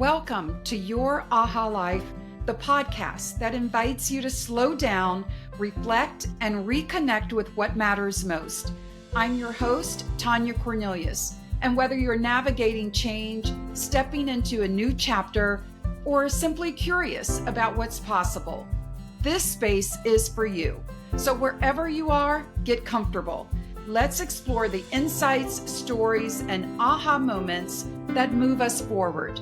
Welcome to Your Aha Life, the podcast that invites you to slow down, reflect, and reconnect with what matters most. I'm your host, Tonya Cornileus, and whether you're navigating change, stepping into a new chapter, or simply curious about what's possible, this space is for you. So wherever you are, get comfortable. Let's explore the insights, stories, and aha moments that move us forward.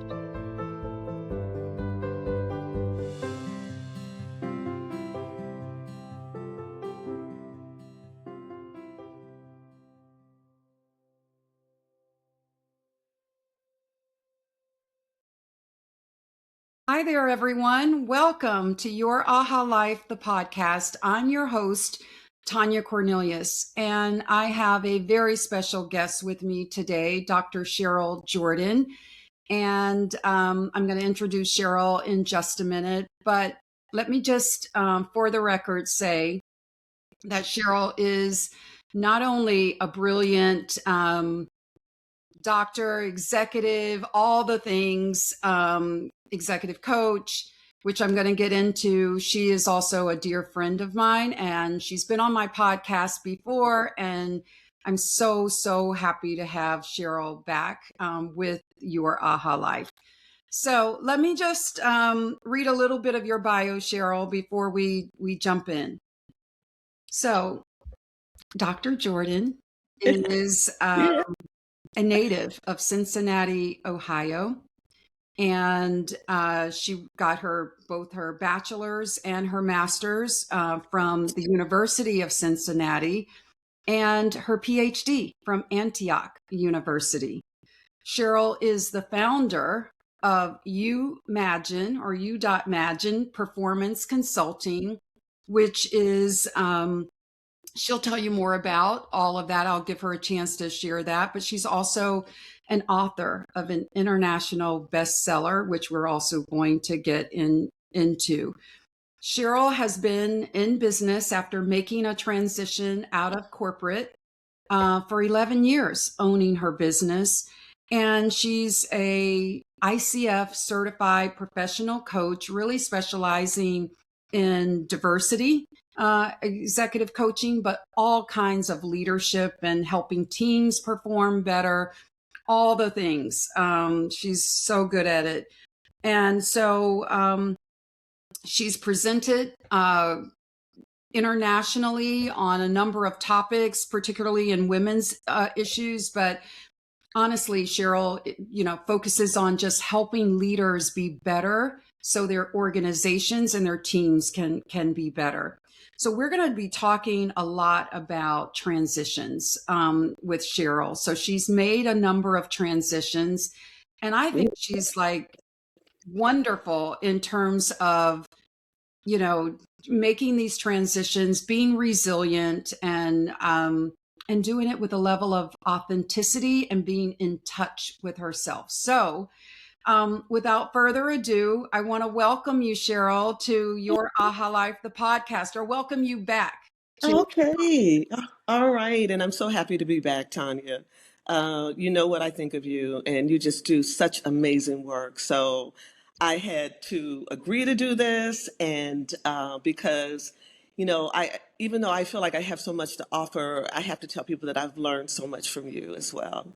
Hi there, everyone. Welcome to Your Aha Life, the podcast. I'm your host, Tonya Cornileus, and I have a very special guest with me today, Dr. Cheryl Jordan. And I'm going to introduce Cheryl in just a minute, but let me just, for the record, say that Cheryl is not only a brilliant doctor, executive, all the things, executive coach, which I'm going to get into. She is also a dear friend of mine, and she's been on my podcast before. And I'm so happy to have Cheryl back with Your Aha Life. So let me just read a little bit of your bio, Cheryl, before we jump in. So Dr. Jordan is a native of Cincinnati, Ohio. And she got both her bachelor's and her master's from the University of Cincinnati and her PhD from Antioch University. Cheryl is the founder of U.magine or U.magine Performance Consulting, which is, she'll tell you more about all of that. I'll give her a chance to share that, but she's also an author of an international bestseller, which we're also going to get into. Cheryl has been in business after making a transition out of corporate for 11 years, owning her business. And she's a ICF certified professional coach, really specializing in diversity, executive coaching, but all kinds of leadership and helping teams perform better. All the things. She's so good at it. And so she's presented internationally on a number of topics, particularly in women's issues. But honestly, Cheryl, focuses on just helping leaders be better so their organizations and their teams can be better. So we're going to be talking a lot about transitions with Cheryl. So she's made a number of transitions, and I think she's like wonderful in terms of, making these transitions, being resilient, and doing it with a level of authenticity and being in touch with herself. So without further ado, I want to welcome you, Cheryl, to Your Aha Life, the podcast, or welcome you back. Okay. All right. And I'm so happy to be back, Tonya. You know what I think of you, and you just do such amazing work. So I had to agree to do this, and because, even though I feel like I have so much to offer, I have to tell people that I've learned so much from you as well.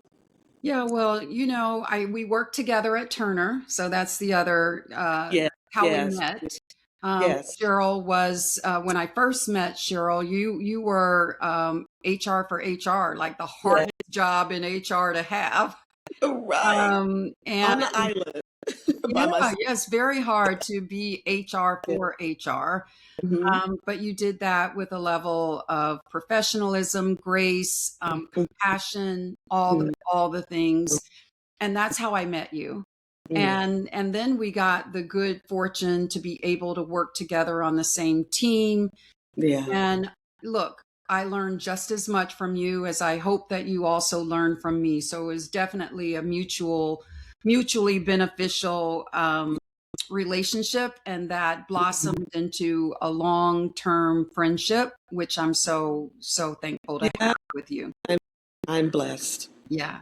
Yeah, well, we worked together at Turner, so that's the other how we met. Yes. Cheryl was when I first met Cheryl. You were HR for HR, like the hardest job in HR to have. Right. And on the island. Yes, very hard to be HR for HR. But you did that with a level of professionalism, grace, compassion, all the things. And that's how I met you. And then we got the good fortune to be able to work together on the same team. Yeah. And look, I learned just as much from you as I hope that you also learned from me. So it was definitely a mutually beneficial relationship, and that blossomed into a long-term friendship, which I'm so thankful to have with you. I'm blessed. Yeah.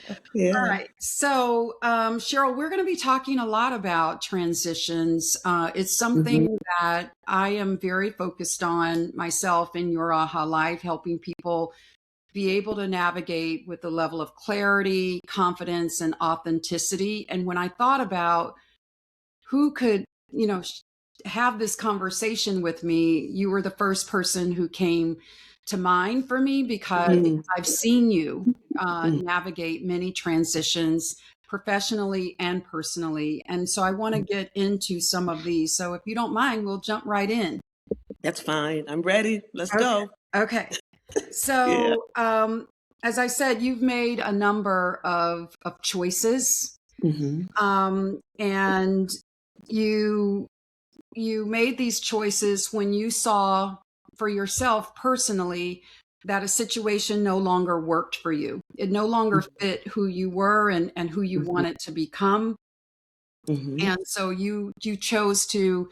All Yeah. right. So, Cheryl, we're going to be talking a lot about transitions. It's Hmm. something that I am very focused on myself in your AHA Life, helping people be able to navigate with a level of clarity, confidence, and authenticity. And when I thought about who could, you know, have this conversation with me, you were the first person who came to mind for me because Hmm. I've seen you navigate many transitions professionally and personally. And so I want to get into some of these. So if you don't mind, we'll jump right in. That's fine. I'm ready. Let's Okay. go. Okay. Yeah. So, as I said, you've made a number of choices, Hmm. and you you made these choices when you saw for yourself personally that a situation no longer worked for you. It no longer fit who you were and who you Hmm. wanted to become. Hmm. And so you chose to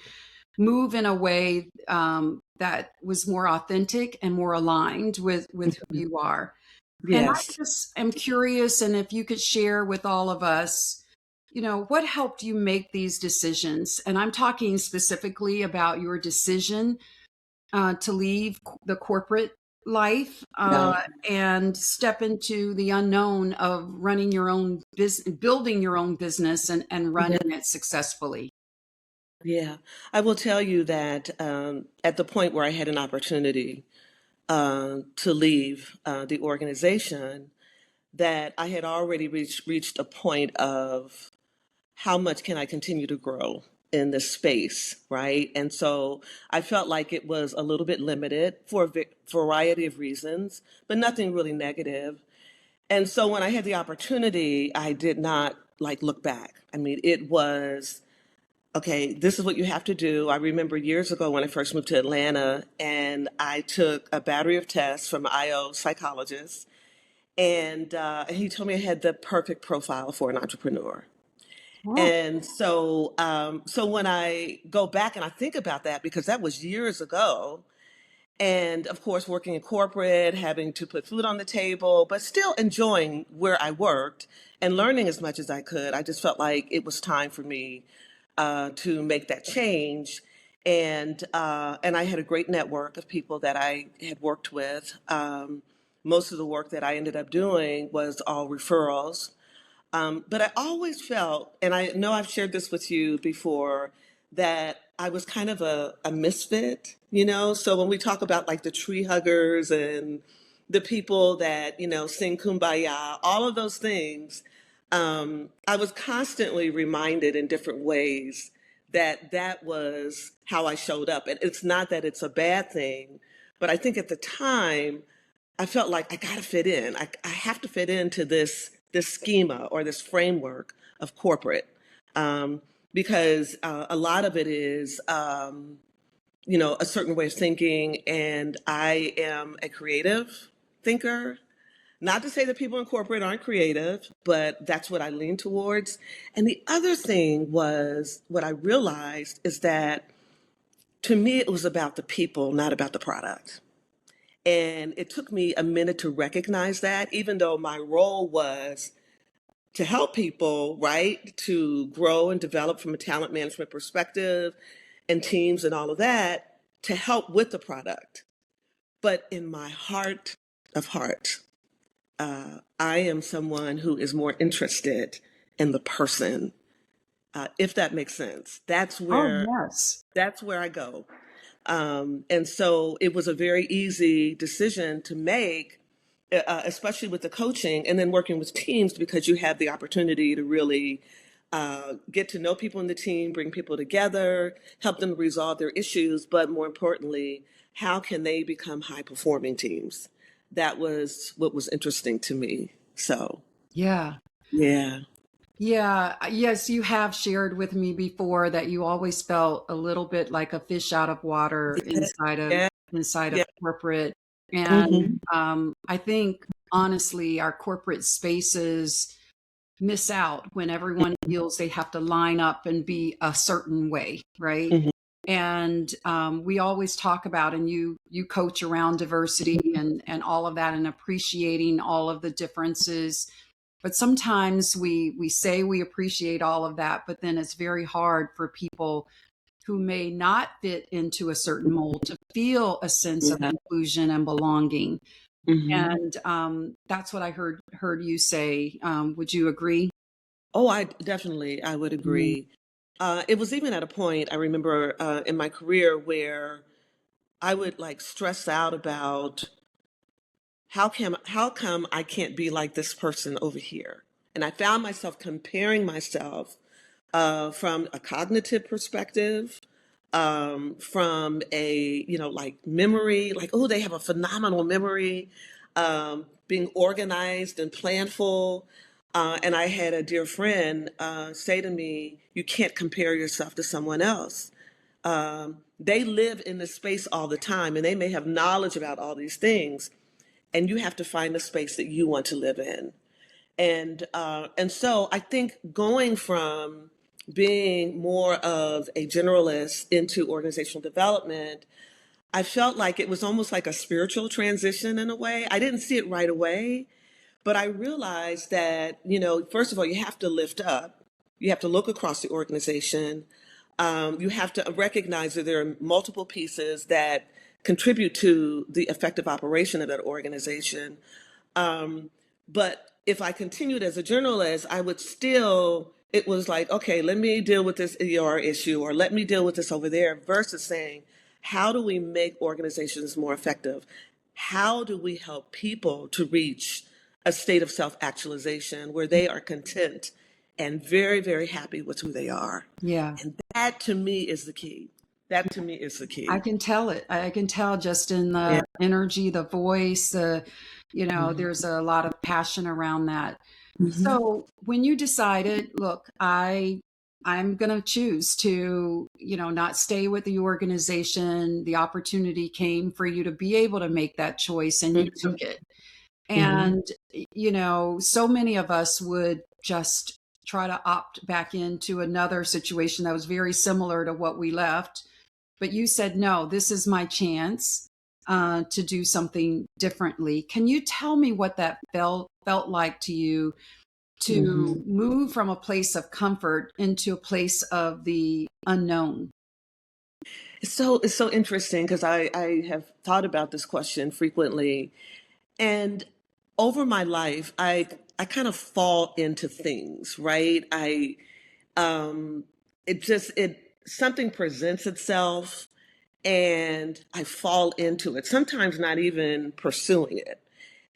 move in a way that was more authentic and more aligned with who you are. And I Yes. just am curious, and if you could share with all of us, what helped you make these decisions? And I'm talking specifically about your decision to leave the corporate life Yeah. and step into the unknown of running your own business, building your own business, and Yeah. running it successfully. Yeah. I will tell you that at the point where I had an opportunity to leave the organization, that I had already reached a point of how much can I continue to grow in this space, right? And so I felt like it was a little bit limited for a variety of reasons, but nothing really negative. And so when I had the opportunity, I did not like look back. I mean, it was okay, this is what you have to do. I remember years ago when I first moved to Atlanta and I took a battery of tests from an IO psychologist, and he told me I had the perfect profile for an entrepreneur. Oh, And so when I go back and I think about that, because that was years ago, and of course, working in corporate, having to put food on the table, but still enjoying where I worked and learning as much as I could, I just felt like it was time for me to make that change. And I had a great network of people that I had worked with. Most of the work that I ended up doing was all referrals. But I always felt, and I know I've shared this with you before, that I was kind of a misfit, you know? So when we talk about like the tree huggers and the people that, sing Kumbaya, all of those things, I was constantly reminded in different ways that that was how I showed up. And it's not that it's a bad thing, but I think at the time, I felt like I got to fit in. I have to fit into this schema or this framework of corporate, um, because a lot of it is, a certain way of thinking, and I am a creative thinker. Not to say that people in corporate aren't creative, but that's what I lean towards. And the other thing was what I realized is that to me it was about the people, not about the product. And it took me a minute to recognize that, even though my role was to help people, right, to grow and develop from a talent management perspective and teams and all of that, to help with the product. But in my heart of hearts, I am someone who is more interested in the person, if that makes sense. That's oh where yes. that's where I go. And so it was a very easy decision to make, especially with the coaching and then working with teams, because you have the opportunity to really get to know people in the team, bring people together, help them resolve their issues, but more importantly, how can they become high performing teams? That was what was interesting to me. So, Yeah. yeah. Yeah, yes, you have shared with me before that you always felt a little bit like a fish out of water Yeah. Yeah. inside Yeah. of corporate. And Hmm. I think honestly, our corporate spaces miss out when everyone feels they have to line up and be a certain way, right? Hmm. And we always talk about, and you coach around diversity and all of that, and appreciating all of the differences But sometimes we say we appreciate all of that, but then it's very hard for people who may not fit into a certain mold to feel a sense of Yeah. inclusion and belonging. Hmm. And that's what I heard you say. Would you agree? Oh, I would Mhm. agree. It was even at a point I remember in my career where I would like stress out about how come I can't be like this person over here, and I found myself comparing myself from a cognitive perspective, from a like memory, like oh they have a phenomenal memory, being organized and planful. And I had a dear friend say to me, "You can't compare yourself to someone else. They live in this space all the time, and they may have knowledge about all these things, and you have to find the space that you want to live in." And so I think going from being more of a generalist into organizational development, I felt like it was almost like a spiritual transition in a way. I didn't see it right away, but I realized that, first of all, you have to lift up, you have to look across the organization, you have to recognize that there are multiple pieces that contribute to the effective operation of that organization. But if I continued as a journalist, I would still, it was like, okay, let me deal with this ER issue or let me deal with this over there versus saying, how do we make organizations more effective? How do we help people to reach a state of self actualization where they are content and very, very happy with who they are? Yeah. And that to me is the key. That to me is the I key. can tell it. I can tell just in Yeah. the energy, the voice, Mhm. there's a lot of passion around that. Mhm. So when you decided, look, I'm going to choose to, not stay with the organization, the opportunity came for you to be able to make that choice and you Mhm. took it. Mhm. And, so many of us would just try to opt back into another situation that was very similar to what we left. But you said, no, this is my chance to do something differently. Can you tell me what that felt like to you to Mhm. move from a place of comfort into a place of the unknown? It's so interesting because I have thought about this question frequently, and over my life I kind of fall into things, right? I it just it something presents itself and I fall into it, sometimes not even pursuing it.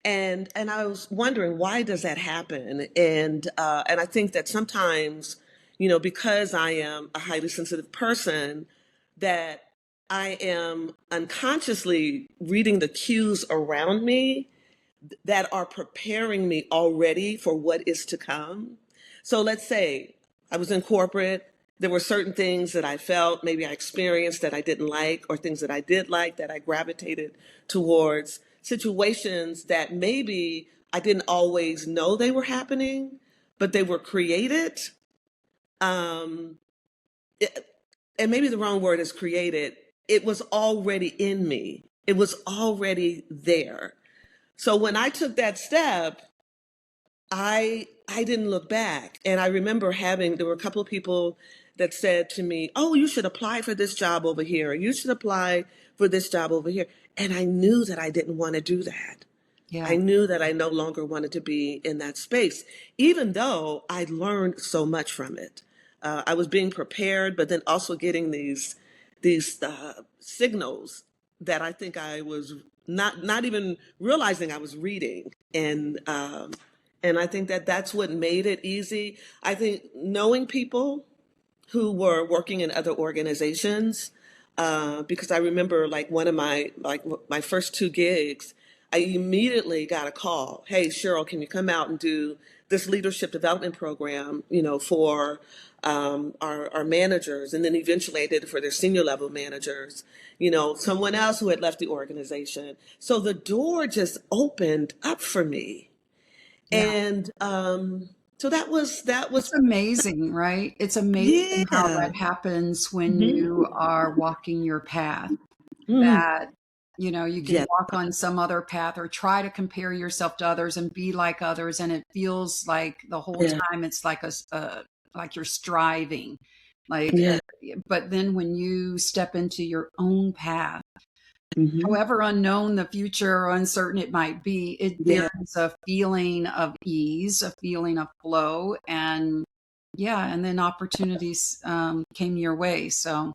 And I was wondering, why does that happen? And I think that sometimes, because I am a highly sensitive person, that I am unconsciously reading the cues around me that are preparing me already for what is to come. So let's say I was in corporate. There were certain things that I felt, maybe I experienced that I didn't like, or things that I did like that I gravitated towards, situations that maybe I didn't always know they were happening, but they were created. Um, it- and maybe the wrong word is created. It was already in me, it was already there. So when I took that step, I didn't look back. And I remember there were a couple of people that said to me, "Oh, you should apply for this job over here. Or you should apply for this job over here." And I knew that I didn't want to do that. I Yeah. knew that I no longer wanted to be in that space, even though I learned so much from it. I was being prepared, but then also getting these signals that I think I was not even realizing I was reading, and I think that that's what made it easy. I think knowing people who were working in other organizations, because I remember like one of my first two gigs, I immediately got a call. "Hey, Cheryl, can you come out and do this leadership development program, for our managers?" And then eventually I did it for their senior level managers, someone else who had left the organization. So the door just opened up for me. Yeah. And so that was It's amazing, right? It's amazing how yeah. that happens when Mhm. you are walking your path. Mm. That You can Yeah. walk on some other path or try to compare yourself to others and be like others, and it feels like the whole Yeah. time it's like like you're striving, like. Yeah. But then when you step into your own path, Hmm. however unknown the future or uncertain it might be, Yeah. there's a feeling of ease, a feeling of flow, and yeah, and then opportunities came your way. So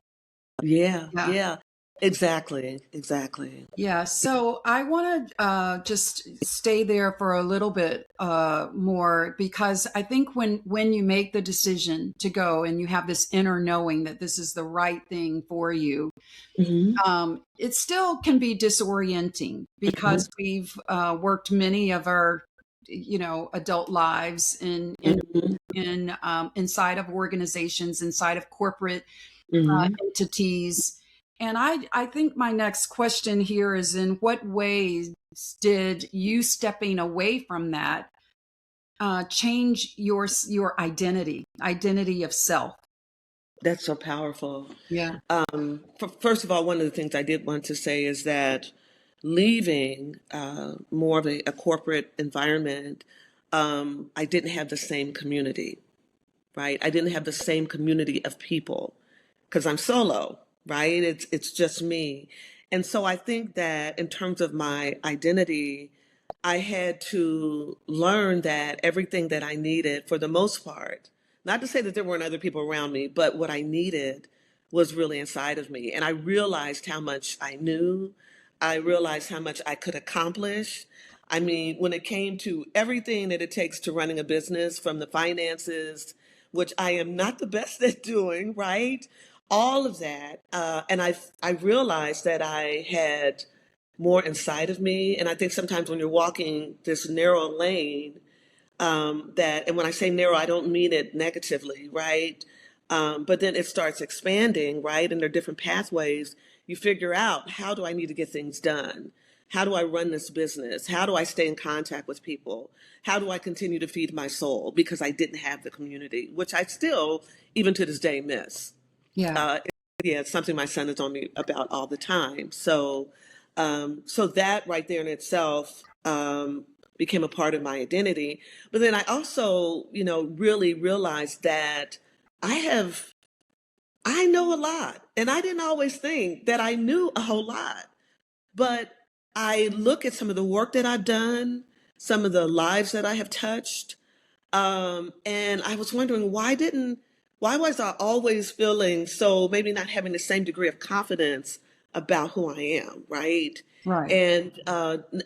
Yeah. yeah. Yeah. Exactly. Exactly. Yeah, so I want to just stay there for a little bit more, because I think when you make the decision to go and you have this inner knowing that this is the right thing for you, Hmm. it still can be disorienting Hmm. because we've worked many of our adult lives Hmm. in inside of organizations, inside of corporate Hmm. entities. And I think my next question here is, in what ways did you stepping away from that change your identity of self? That's so powerful. Yeah. First of all, one of the things I did want to say is that leaving more of a corporate environment, I didn't have the same community, right? I didn't have the same community of people because I'm solo, right? It's just me. And so I think that in terms of my identity, I had to learn that everything that I needed for the most part, not to say that there weren't other people around me, but what I needed was really inside of me. And I realized how much I knew. I realized how much I could accomplish. I mean, when it came to everything that it takes to running a business, from the finances, which I am not the best at doing, right? All of that. And I realized that I had more inside of me. And I think sometimes when you're walking this narrow lane, and when I say narrow, I don't mean it negatively, right? But then it starts expanding, right? And there are different pathways. You figure out, how do I need to get things done? How do I run this business? How do I stay in contact with people? How do I continue to feed my soul? Because I didn't have the community, which I still, even to this day, miss. Yeah. Uh, yeah, it's something my son is on me about all the time. So that right there in itself became a part of my identity. But then I also, really realized that I have, I know a lot, and I didn't always think that I knew a whole lot. But I look at some of the work that I've done, some of the lives that I have touched, and I was wondering, why was I always feeling so, maybe not having the same degree of confidence about who I am, right? Right. And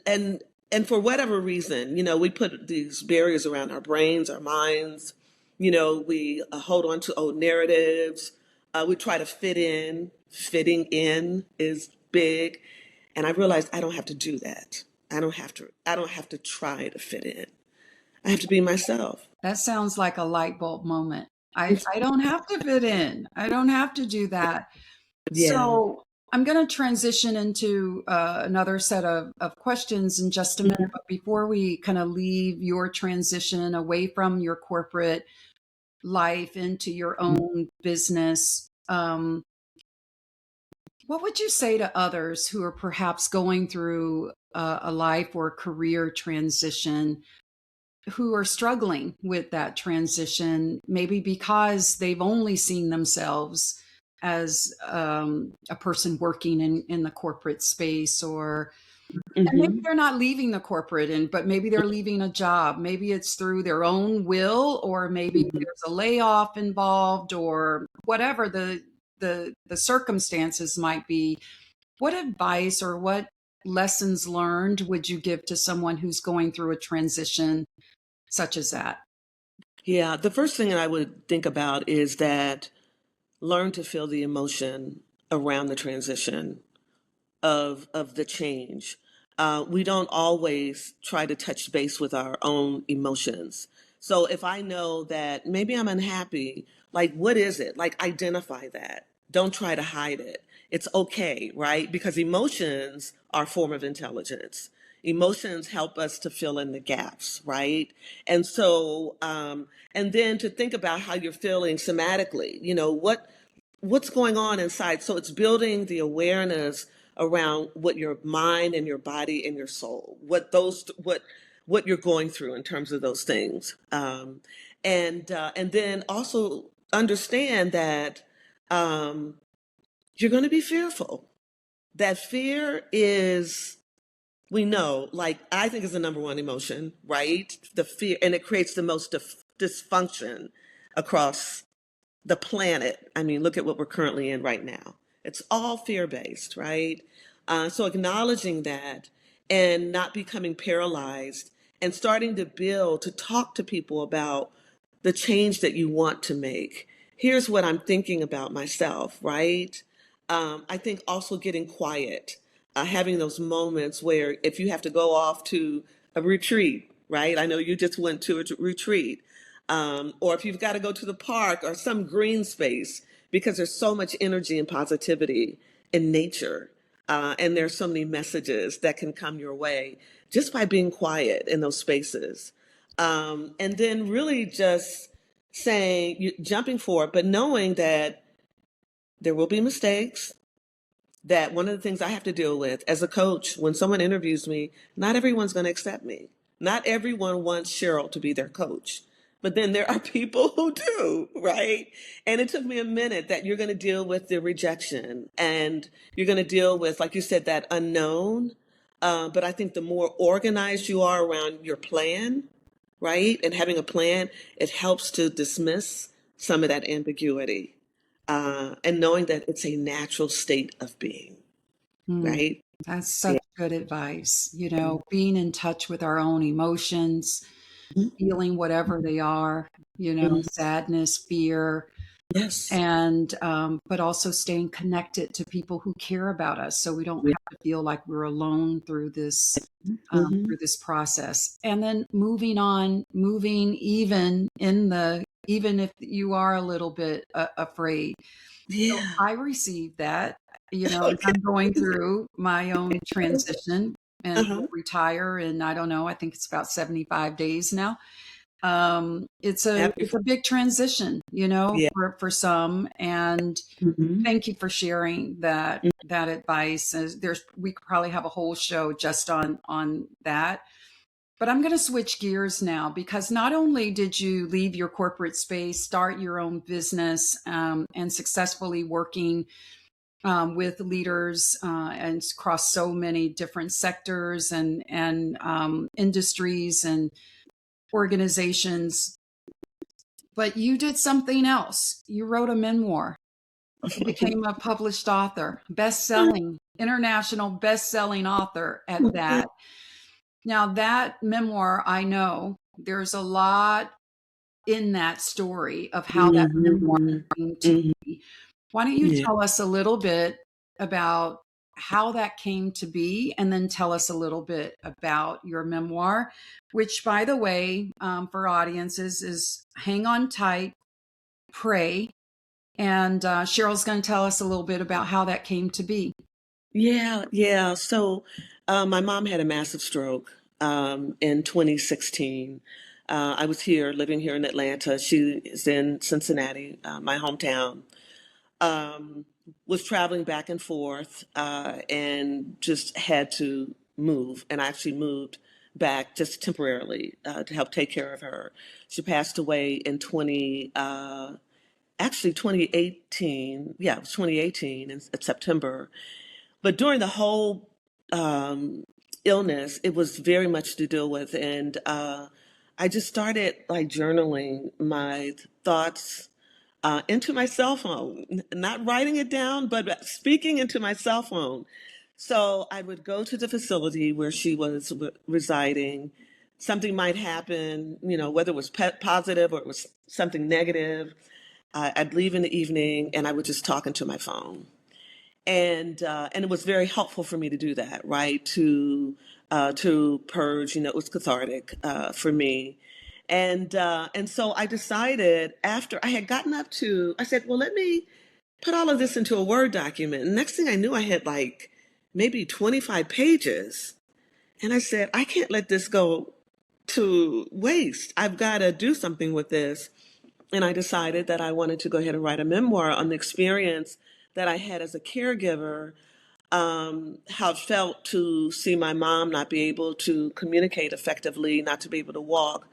and and for whatever reason, we put these barriers around our brains, our minds. We hold on to old narratives. We try to fit in. Fitting in is big, and I realized I don't have to do that. I don't have to. I don't have to try to fit in. I have to be myself. That sounds like a light bulb moment. I don't have to fit in. I don't have to do that. Yeah. So I'm going to transition into another set of questions in just a minute. Mhm. But before we kind of leave your transition away from your corporate life into your own business, what would you say to others who are perhaps going through a life or career transition, who are struggling with that transition, maybe because they've only seen themselves as a person working in the corporate space, or and maybe Mhm. they're not leaving the corporate, but maybe they're leaving a job. Maybe it's through their own will, or maybe Mhm. there's a layoff involved, or whatever the circumstances might be. What advice or what lessons learned would you give to someone who's going through a transition such as that? Yeah, the first thing I would think about is that learn to feel the emotion around the transition of the change. We don't always try to touch base with our own emotions. So if I know that maybe I'm unhappy, like, what is it? Like, identify that. Don't try to hide it. It's okay, right? Because emotions are a form of intelligence. Emotions help us to fill in the gaps, right? And so, and then to think about how you're feeling somatically. What's going on inside. So it's building the awareness around what your mind and your body and your soul, what you're going through in terms of those things, and then also understand that um, you're going to be fearful. That fear is, we know, like, I think is the number one emotion, right? The fear, and it creates the most dysfunction across the planet. I mean, look at what we're currently in right now. It's all fear based, right? So acknowledging that and not becoming paralyzed and starting to build, to talk to people about the change that you want to make. Here's what I'm thinking about myself, right? I think also getting quiet, having those moments where if you have to go off to a retreat, right? I know you just went to a retreat, or if you've got to go to the park or some green space, because there's so much energy and positivity in nature. And there's so many messages that can come your way just by being quiet in those spaces. And then really just saying, jumping for it, but knowing that there will be mistakes, that one of the things I have to deal with as a coach, when someone interviews me, not everyone's going to accept me. Not everyone wants Cheryl to be their coach. But then there are people who do, right? And it took me a minute that you're going to deal with the rejection and you're going to deal with, like you said, that unknown. But I think the more organized you are around your plan, right? And having a plan, it helps to dismiss some of that ambiguity, and knowing that it's a natural state of being, Mm, right? that's Yeah. such good advice. Being in touch with our own emotions, feeling whatever they are, Mhm. sadness, fear, Yes. and but also staying connected to people who care about us, so we don't Yeah. have to feel like we're alone Hmm. through this process. And then moving on, moving even if you are a little bit afraid. So Yeah. I received that, as Okay. I'm going through my own transition and Uh-huh. will retire in, I don't know, I think it's about 75 days now. Happy It's for a big transition, Yeah. for some. And Hmm. thank you for sharing that advice. We could probably have a whole show just on that. But I'm going to switch gears now, because not only did you leave your corporate space, start your own business, and successfully working with leaders and across so many different sectors and industries and organizations, but you did something else. You wrote a memoir. You became a published author, best-selling, international best-selling author at that. Now, that memoir, I know there's a lot in that story of how that memoir Hmm. came to Hmm. be. Why don't you Yeah. tell us a little bit about how that came to be, and then tell us a little bit about your memoir, which, by the way, for audiences, is Hang On Tight, Pray. And Cheryl's going to tell us a little bit about how that came to be. Yeah. Yeah. So, my mom had a massive stroke, in 2016. I was here, living here in Atlanta. She is in Cincinnati, my hometown. um, was traveling back and forth, and just had to move. And I actually moved back just temporarily, to help take care of her. She passed away in 2018. Yeah, it was 2018 in September. But during the whole um, illness, it was very much to deal with. And I just started like journaling my thoughts into my cell phone, not writing it down, but speaking into my cell phone. So I would go to the facility where she was residing. Something might happen, whether it was positive or it was something negative. I'd leave in the evening and I would just talk into my phone. And it was very helpful for me to do that, right? To purge, it was cathartic for me. And so I decided, after I had gotten up to, I said, well, let me put all of this into a Word document. And next thing I knew, I had like maybe 25 pages. And I said, I can't let this go to waste. I've got to do something with this. And I decided that I wanted to go ahead and write a memoir on the experience that I had as a caregiver, how it felt to see my mom not be able to communicate effectively, not to be able to walk.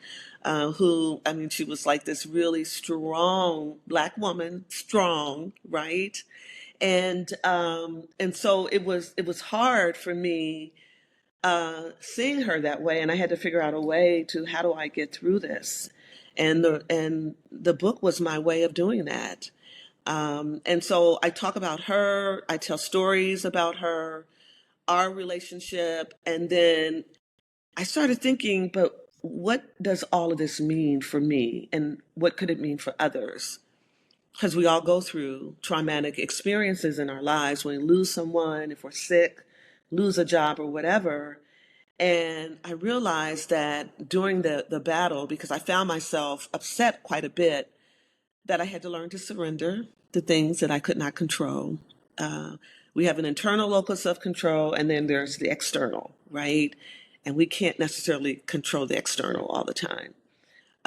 I mean, she was like this really strong Black woman, strong, right? And so it was hard for me seeing her that way, and I had to figure out a way to how do I get through this, and the book was my way of doing that. And so I talk about her, I tell stories about her, our relationship, and then I started thinking, but what does all of this mean for me, and what could it mean for others? Because we all go through traumatic experiences in our lives when we lose someone, if we're sick, lose a job or whatever. And I realized that during the battle, because I found myself upset quite a bit, that I had to learn to surrender the things that I could not control. Uh, we have an internal locus of control, and then there's the external, right? And we can't necessarily control the external all the time.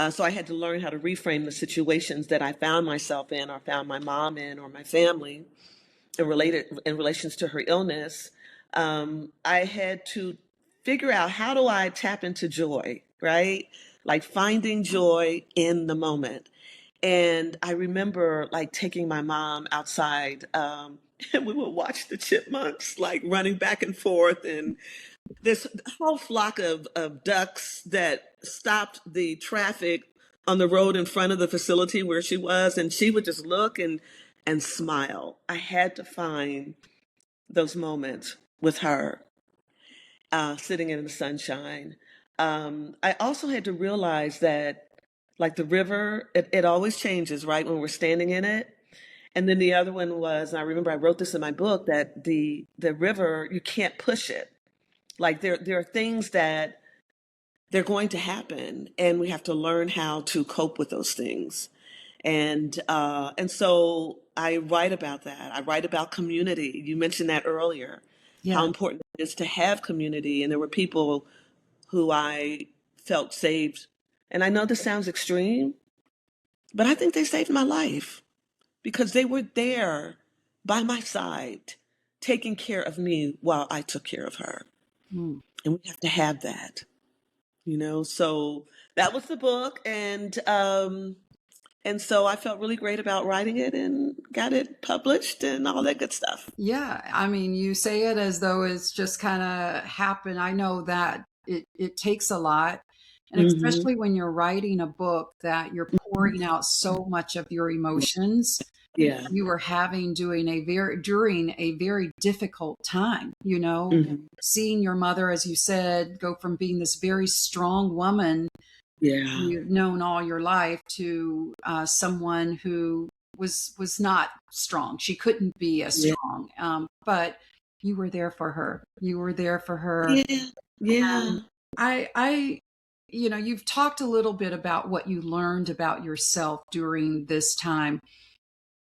So I had to learn how to reframe the situations that I found myself in, or found my mom in, or my family, in relations to her illness. I had to figure out, how do I tap into joy, right? Like finding joy in the moment. And I remember like taking my mom outside, and we would watch the chipmunks like running back and forth, and this whole flock of ducks that stopped the traffic on the road in front of the facility where she was. And she would just look and smile. I had to find those moments with her, sitting in the sunshine. I also had to realize that, like the river, it always changes, right, when we're standing in it. And then the other one was, and I remember I wrote this in my book, that the river, you can't push it. Like there are things that they're going to happen, and we have to learn how to cope with those things. And so I write about that. I write about community. You mentioned that earlier, how Yeah. important it is to have community. And there were people who I felt saved. And I know this sounds extreme, but I think they saved my life because they were there by my side, taking care of me while I took care of her. Mm. And we have to have that. So that was the book. And so I felt really great about writing it and got it published and all that good stuff. Yeah. I mean, you say it as though it's just kind of happened. I know that it takes a lot. And Hmm. especially when you're writing a book that you're pouring out so much of your emotions, Yeah. you were having during a very difficult time, Hmm. seeing your mother, as you said, go from being this very strong woman Yeah. you've known all your life to someone who was not strong. She couldn't be as Yeah. strong, but you were there for her. You were there for her. Yeah. Yeah. I, you've talked a little bit about what you learned about yourself during this time.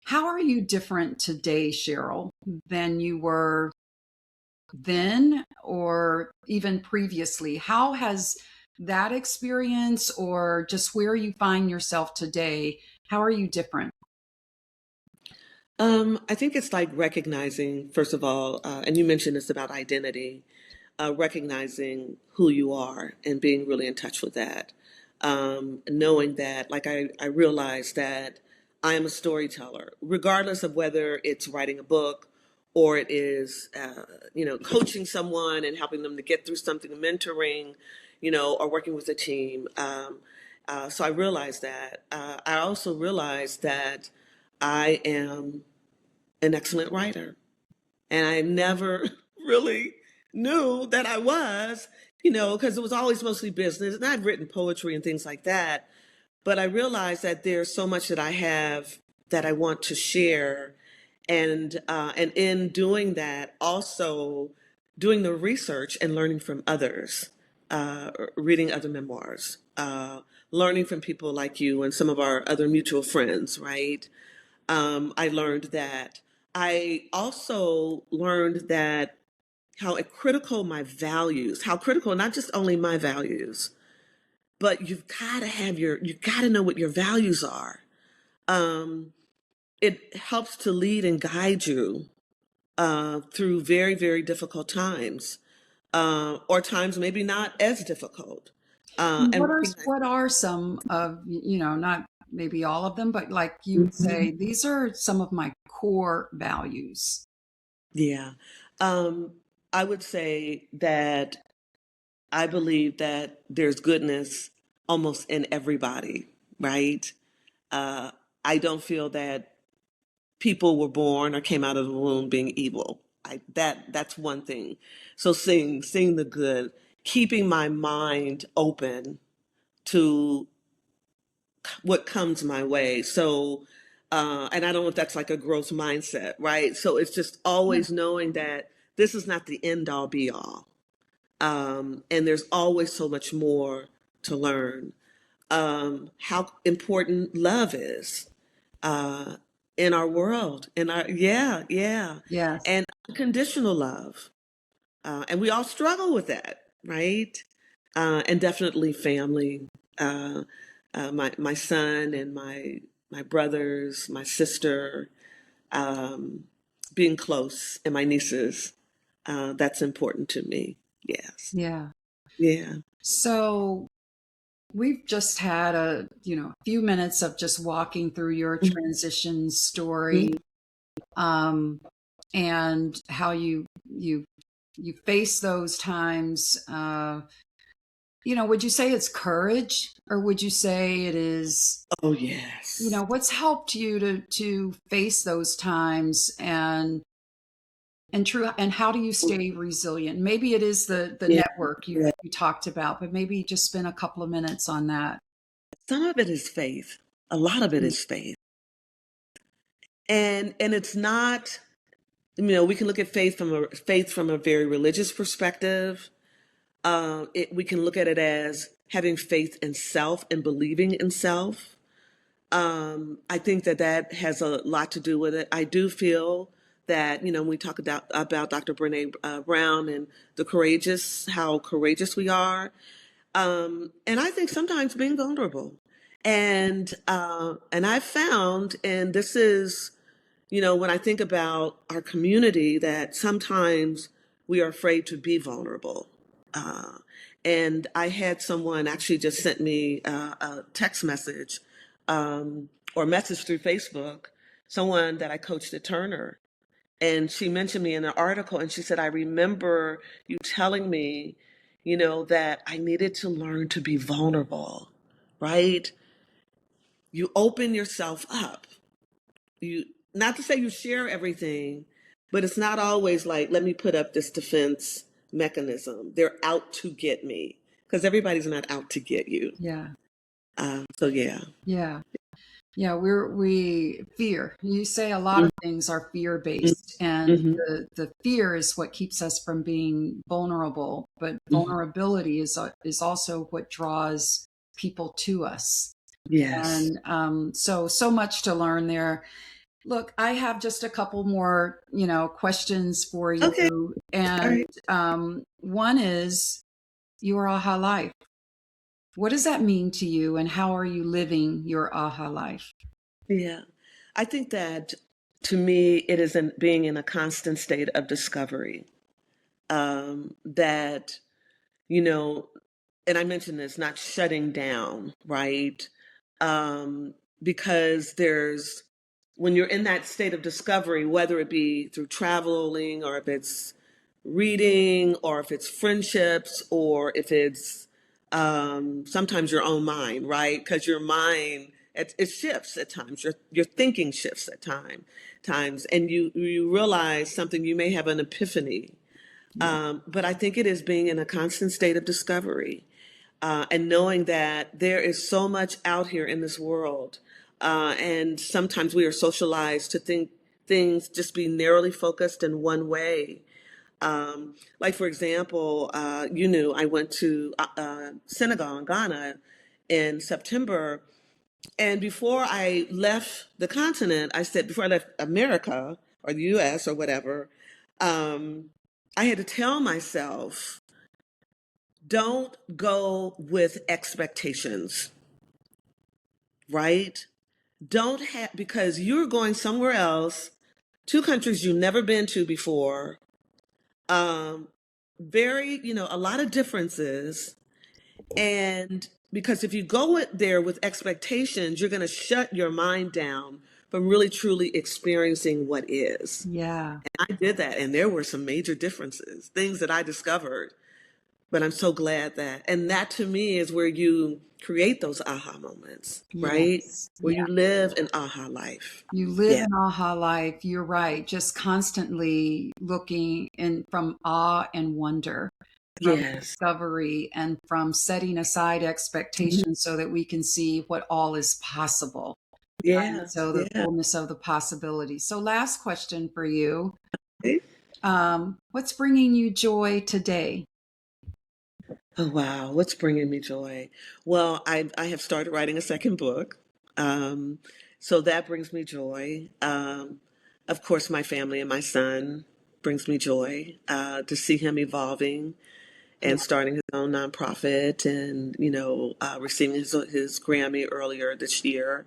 How are you different today, Cheryl, than you were then or even previously? How has that experience or just where you find yourself today, how are you different? I think it's like recognizing, first of all, and you mentioned this about identity, recognizing who you are and being really in touch with that. Knowing that, like, I realize that I am a storyteller, regardless of whether it's writing a book or it is, coaching someone and helping them to get through something, mentoring, or working with a team. So I realized that. I also realized that I am an excellent writer. And I never really knew that I was, because it was always mostly business. And I've written poetry and things like that. But I realized that there's so much that I have that I want to share. And in doing that, also doing the research and learning from others, reading other memoirs, learning from people like you and some of our other mutual friends, right? I learned that. I also learned that how critical my values, how critical not just only my values, but you got to know what your values are. Um, it helps to lead and guide you through very, very difficult times, or times maybe not as difficult. And recognize. What are some of, not maybe all of them, but like you would Mhm. say, these are some of my core values. Yeah. Um, I would say that I believe that there's goodness almost in everybody, right? Uh, I don't feel that people were born or came out of the womb being evil. That's one thing. So seeing the good, keeping my mind open to what comes my way. So, and I don't know if that's like a growth mindset, right? So it's just Yeah. always knowing that this is not the end all be all. And there's always so much more to learn. How important love is uh, in our world, yeah, Yes. and unconditional love. And we all struggle with that, right? And definitely family. Uh, my son and my brothers, my sister, um, being close, and my nieces. That's important to me. Yes. Yeah. Yeah. So we've just had a few minutes of just walking through your transition story, Mhm. um, and how you face those times. Would you say it's courage, or would you say it is, Oh, yes. what's helped you to face those times, and how do you stay resilient? Maybe it is the Yeah. network Yeah. you talked about, but maybe just spend a couple of minutes on that. Some of it is faith. A lot of it Mm. is faith. And it's not, we can look at faith from a very religious perspective. We can look at it as having faith in self and believing in self. I think that has a lot to do with it. I do feel that, when we talk about Dr. Brene Brown and how courageous we are. And I think sometimes being vulnerable. And I've found, and this is, when I think about our community, that sometimes we are afraid to be vulnerable. Uh, and I had someone actually just sent me a text message, or message through Facebook, someone that I coached at Turner. And she mentioned me in an article, and she said, I remember you telling me, that I needed to learn to be vulnerable, right? You open yourself up. You, not to say you share everything, but it's not always like, let me put up this defense mechanism. They're out to get me, because everybody's not out to get you. Yeah. So yeah. Yeah. Yeah, we fear. You say a lot of things are fear based, and Mm-hmm. the fear is what keeps us from being vulnerable. But Hmm. vulnerability is also what draws people to us. Yes. And so much to learn there. Look, I have just a couple more questions for Okay. you, All and right. one is your aha life. What does that mean to you, and how are you living your aha life? Yeah. I think that to me, it is being in a constant state of discovery. That, you know, and I mentioned this, not shutting down, right? Um, because when you're in that state of discovery, whether it be through traveling, or if it's reading, or if it's friendships, or if it's sometimes your own mind, right? Because your mind, it shifts at times. Your thinking shifts at times, and you realize something. You may have an epiphany, Yeah. but I think it is being in a constant state of discovery, and knowing that there is so much out here in this world. And sometimes we are socialized to think things just be narrowly focused in one way. Like, for example, I went to Senegal and Ghana in September. And before I left the continent, before I left America or the US or whatever, um, I had to tell myself, don't go with expectations, right? Don't have, because you're going somewhere else. two countries you've never been to before. Um, very, a lot of differences. And because if you go there with expectations, you're going to shut your mind down from really truly experiencing what is. Yeah. And I did that, and there were some major differences, things that I discovered. But I'm so glad and that to me is where you create those aha moments, right? Yes. Where Yeah. you live an aha life. You live Yeah. an aha life. You're right. Just constantly looking in from awe and wonder, from Yes. discovery, and from setting aside Mhm. expectations so that we can see what all is possible. Right? Yeah. So the Yeah. fullness of the possibility. So last question for you. Okay. What's bringing you joy today? Oh, wow. What's bringing me joy? Well, I have started writing a second book. Um, so that brings me joy. Of course, my family and my son brings me joy to see him evolving Yeah. and starting his own nonprofit and, receiving his Grammy earlier this year.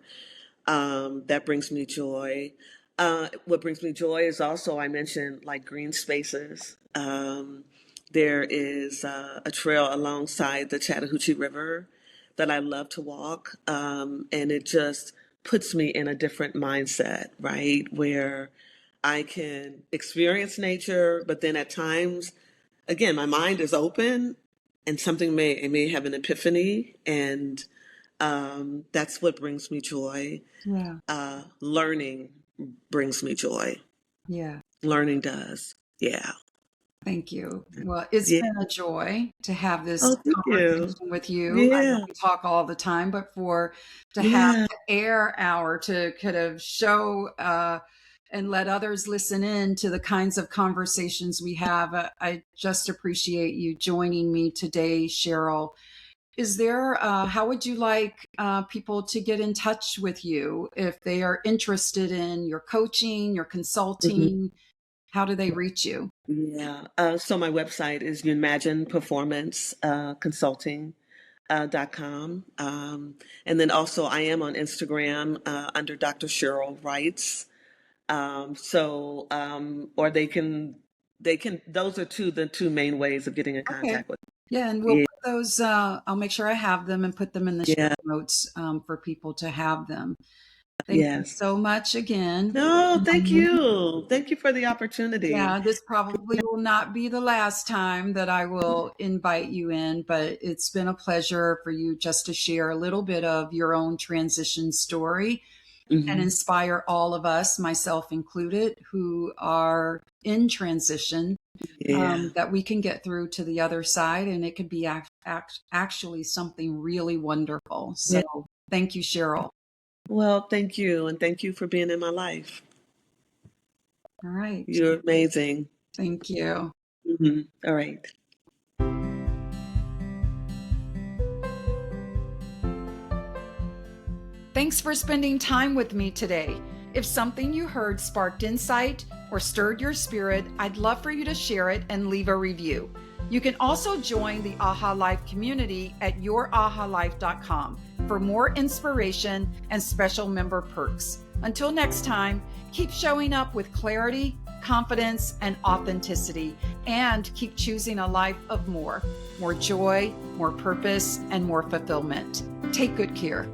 That brings me joy. What brings me joy is also, I mentioned, like green spaces. There is a trail alongside the Chattahoochee River that I love to walk. And it just puts me in a different mindset, right? Where I can experience nature, but then at times, again, my mind is open and it may have an epiphany. And that's what brings me joy. Yeah. Learning brings me joy. Yeah. Learning does. Yeah. Thank you. Well, it's Yeah. been a joy to have this Oh, thank you. conversation with you. I know Yeah. we talk all the time, but to have Yeah. the air hour to kind of show and let others listen in to the kinds of conversations we have, I just appreciate you joining me today, Cheryl. Is there, how would you like people to get in touch with you if they are interested in your coaching, your Mhm. consulting? How do they reach you? Yeah. So my website is U.magine Performance Consulting. .com. And then also I am on Instagram under Dr. Cheryl Writes. Or those are the two main ways of getting in Okay. contact with Yeah, and we'll me. put those, I'll make sure I have them and put them in the show Yeah. notes for people to have them. Thank you Yes. so much again. No, thank Um, you. Thank you for the opportunity. yeah, this probably will not be the last time that I will invite you in, but it's been a pleasure for you just to share a little bit of your own transition story and Hmm. inspire all of us, myself included, who are in transition, Yeah. that we can get through to the other side, and it could be actually something really wonderful. So Yeah. thank you, Cheryl. Well, thank you. And thank you for being in my life. All right. You're amazing. Thank you. All right. Thanks for spending time with me today. If something you heard sparked insight or stirred your spirit, I'd love for you to share it and leave a review. You can also join the AHA Life community at yourahalife.com for more inspiration and special member perks. Until next time, keep showing up with clarity, confidence, and authenticity, and keep choosing a life of more joy, more purpose, and more fulfillment. Take good care.